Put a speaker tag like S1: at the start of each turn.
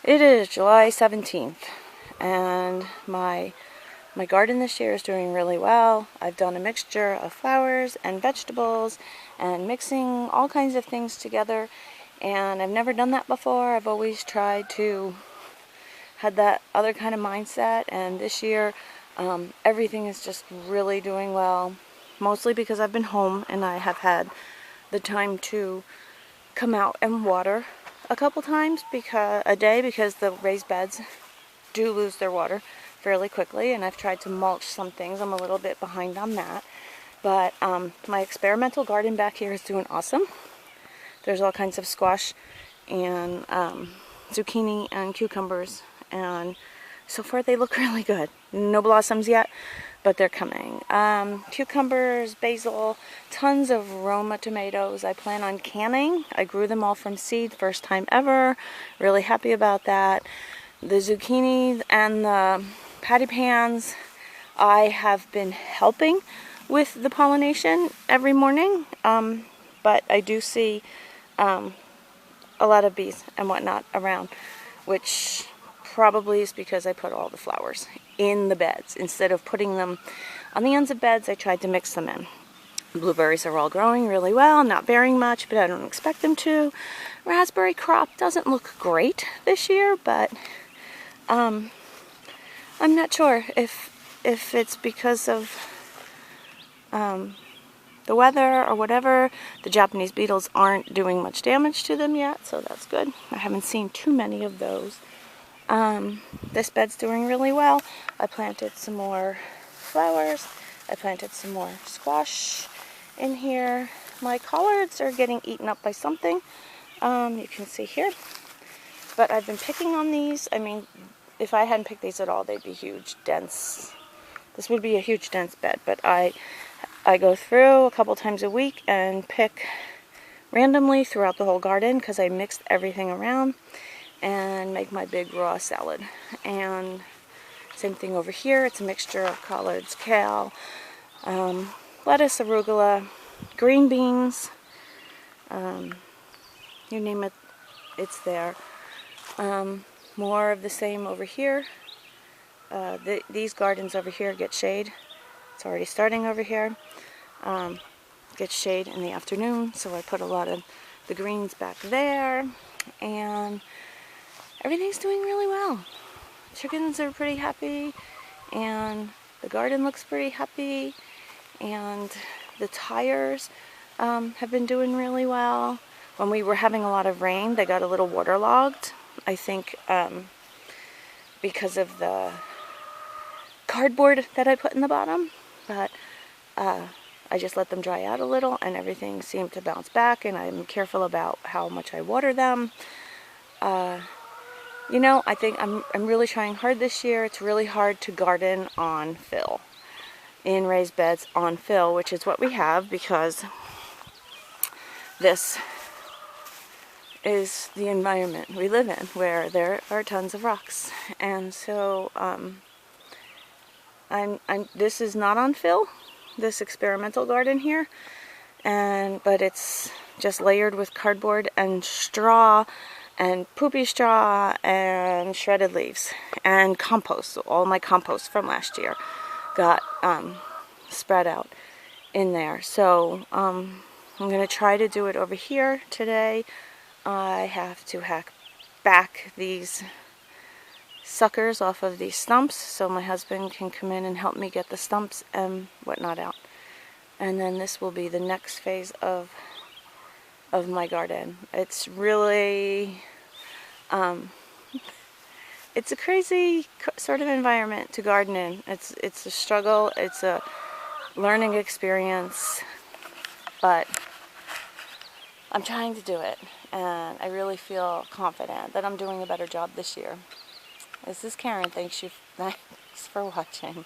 S1: It is July 17th, and my garden this year is doing really well. I've done a mixture of flowers and vegetables and mixing all kinds of things together, and I've never done that before. I've always tried to had that other kind of mindset, and this year everything is just really doing well, mostly because I've been home and I have had the time to come out and water a couple times a day because the raised beds do lose their water fairly quickly, and I've tried to mulch some things. I'm a little bit behind on that, but my experimental garden back here is doing awesome. There's all kinds of squash and zucchini and cucumbers, and so far they look really good. No blossoms yet, but they're coming. Cucumbers, basil, tons of Roma tomatoes. I plan on canning. I grew them all from seed, first time ever. Really happy about that. The zucchini and the patty pans, I have been helping with the pollination every morning, but I do see a lot of bees and whatnot around, which probably is because I put all the flowers in the beds. Instead of putting them on the ends of beds, I tried to mix them in. Blueberries are all growing really well, not bearing much, but I don't expect them to. Raspberry crop doesn't look great this year, but I'm not sure if it's because of the weather or whatever. The Japanese beetles aren't doing much damage to them yet, so that's good. I haven't seen too many of those. This bed's doing really well. I planted some more flowers. I planted some more squash in here. My collards are getting eaten up by something. You can see here. But I've been picking on these. I mean, if I hadn't picked these at all, they'd be huge, dense. This would be a huge, dense bed, but I go through a couple times a week and pick randomly throughout the whole garden because I mixed everything around and make my big raw salad. And same thing over here. It's a mixture of collards, kale, lettuce, arugula, green beans, you name it, it's there. More of the same over here. These gardens over here get shade. It's already starting over here. Gets shade in the afternoon, so I put a lot of the greens back there, and everything's doing really well. Chickens are pretty happy, and the garden looks pretty happy, and the tires have been doing really well. When we were having a lot of rain, they got a little waterlogged. I think because of the cardboard that I put in the bottom, but I just let them dry out a little, and everything seemed to bounce back, and I'm careful about how much I water them. You know, I think I'm really trying hard this year. It's really hard to garden on fill, in raised beds on fill, which is what we have because this is the environment we live in, where there are tons of rocks. And so this is not on fill, this experimental garden here, but it's just layered with cardboard and straw and poopy straw and shredded leaves and compost. So all my compost from last year got spread out in there. So I'm going to try to do it over here today. I have to hack back these suckers off of these stumps so my husband can come in and help me get the stumps and whatnot out. And then this will be the next phase of my garden. It's really it's a crazy sort of environment to garden in. It's a struggle, it's a learning experience, but I'm trying to do it, and I really feel confident that I'm doing a better job this year. This is Karen. Thanks for watching.